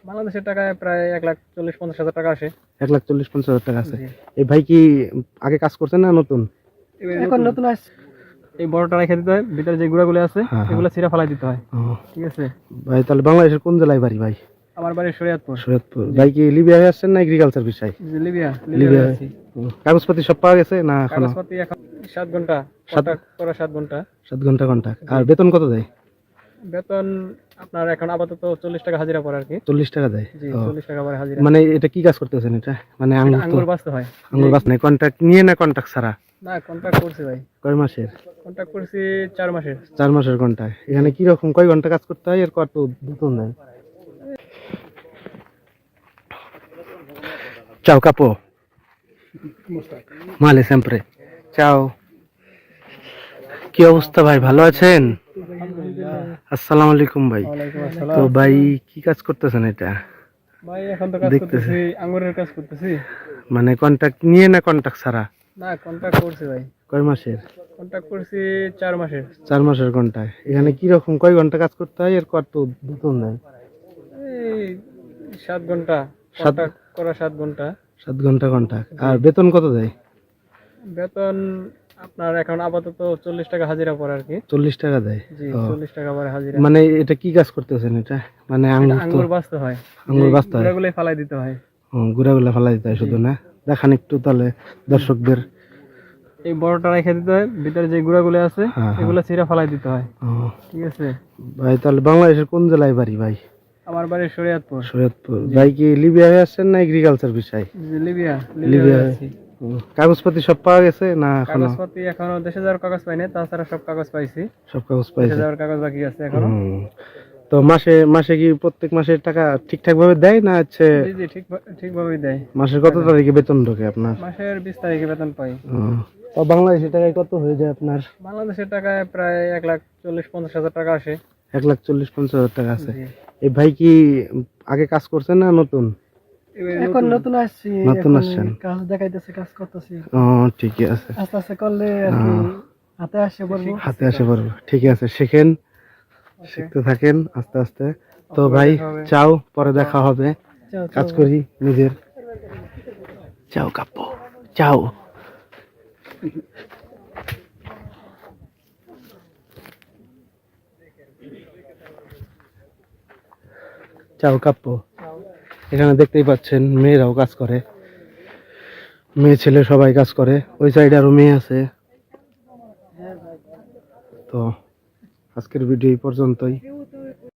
বাংলাদেশের টাকায় প্রায় 1,40,50,000 টাকা আসে। 1,40,50,000 টাকা আছে। জি। এই ভাই কি আগে কাজ করছেন না নতুন? এখন নতুন আসছে। এই বড়টা রেখে দিতে হয়, ভিতরে যে গুঁড়াগুলো আছে হ্যাঁ, হ্যাঁ। এগুলো ছিঁড়ে ফেলাই দিতে হয়। ও, ঠিক আছে। ভাই তাহলে বাংলাদেশের কোন জেলায় বাড়ি ভাই? আমার বাড়ি শরীয়তপুর। শরীয়তপুর। জি। ভাই কি লিবিয়া হয়ে আসছেন না এগ্রিকালচার বিষয়? Libya Libya. আছি। কাগজপাতি সব পাওয়া গেছে না এখনো? কাগজপত্র এখন 7 ঘন্টা সাত- কন্ট্রাক্ট করা 7 ঘন্টা। 7 ঘন্টা কন্ট্রাক্ট। আর বেতন কত দেয়? বেতন আপনার এখন আপাতত 40 টাকা হাজিরা পড়ে আর কি। 40 টাকা দেয়। জি, ও, 40 টাকা পড়ে হাজিরা। মানে এটা কি কাজ করতেছেন এটা? মানে এটা আঙ্গুর তো আঙ্গুর বাঁচতে হয়। আঙ্গুর বাস নাই, কন্ট্রাক্ট নিয়ে না কন্ট্রাক্ট ছাড়া? না, কন্ট্রাক্ট করছি ভাই। কয় মাসের? কন্ট্রাক্ট করছি 4 মাসের। 4 মাসের কন্ট্রাক্ট। এখানে কি রকম কয় ঘন্টা কাজ করতে হয় এর কত বেতন দেয়? Ciao capo, male sempre. Ciao. কি অবস্থা ভাই, ভালো আছেন? আসসালামু আলাইকুম ভাই। ওয়ালাইকুম তো আসসালাম। ভাই কি কাজ করতেছেন এটা? ভাই এখন তো কাজ দেখতেছি। করতেছি, আঙ্গুরের কাজ করতেছি। মানে কন্ট্রাক্ট নিয়ে না কন্ট্রাক্ট ছাড়া? না, কন্ট্রাক্ট করছি ভাই। কয় মাসের? কন্ট্রাক্ট করছি 4 মাসের। 4 মাসের কন্ট্রাক্ট। এখানে কি রকম কয় ঘন্টা কাজ করতে হয় এর কত বেতন দেয়? এই 7 ঘন্টা কন্ট্রাক্ট করা 7 ঘন্টা। 7 ঘন্টা কন্ট্রাক্ট। আর বেতন কত দেয়? বেতন আপনার এখন আপাতত 40 টাকা হাজিরা পড়ে আর কি। 40 টাকা দেয়। জি, ও, 40 টাকা পড়ে হাজিরা। মানে এটা কি কাজ করতেছেন এটা? মানে এটা আঙ্গুর তো আঙ্গুর বাঁচতে হয়। আঙ্গুর বাঁচতে হয়। গুঁড়াগুলো ফালাই দিতে হয়। গুড়াগুলা ফেলা দিতে হয় শুধু না? দেখান একটু তাহলে দর্শকদের। এই বড়টা রেখে দিতে হয়, ভিতরে যে গুঁড়াগুলো আছে হ্যাঁ, হ্যাঁ। এগুলো ছিঁড়ে ফেলাই দিতে হয়। ও, ঠিক আছে। ভাই তাহলে বাংলাদেশের কোন জেলায় বাড়ি ভাই? আমার বাড়ি শরীয়তপুর। শরীয়তপুর। ভাই কি লিবিয়া হয়ে আসছেন না এগ্রিকালচার বিষয়? Libya Libya. আছি। কাগজপাতি সব পাওয়া গেছে না এখনো? কাগজপত্র এখনো দেশে যাওয়ার কাগজ পাইনি, তাছাড়া সব কাগজ পাইছি। সব কাগজ দেশে পাইছে। যাওয়ার কাগজ বাকি আছে এখনো। হুম। তো মাসে মাসে কি প্রত্যেক মাসে টাকা ঠিকঠাক ভাবে দেয় না হচ্ছে? জি জি, ঠিকভাবেই দেয়। মাসের কত তারিখে বেতন ঢোকে আপনার? মাসের 20 তারিখে বেতন পাই। তো বাংলাদেশি টাকায় কত হয়ে যায় আপনার? বাংলাদেশের টাকায় প্রায় 1,40,50,000 টাকা আসে। 1,40,50,000 টাকা আছে। জি। এই ভাই কি আগে কাজ করছেন না নতুন? এখন নতুন আসছি, নতুন এখন আসছেন। কাজ দেখাইতেছি, কাজ করতেছি। ও, ঠিকই আছে। আস্তে আস্তে করলে আর কি হাতে আসে বলবো। হাতে আসে পারবো। ঠিক আছে, শেখেন, শিখতে থাকেন আস্তে আস্তে। তো ভাই চাও, পরে দেখা হবে। কাজ করি নিজের। চাও কাপ্পো, চাও। চাও কাপ্পো। এখানে দেখতেই পাচ্ছেন মেয়েরাও কাজ করে, মেয়ে ছেলে সবাই কাজ করে। ওই সাইডে আরো মেয়ে আছে। তো আজকের ভিডিও এই পর্যন্তই।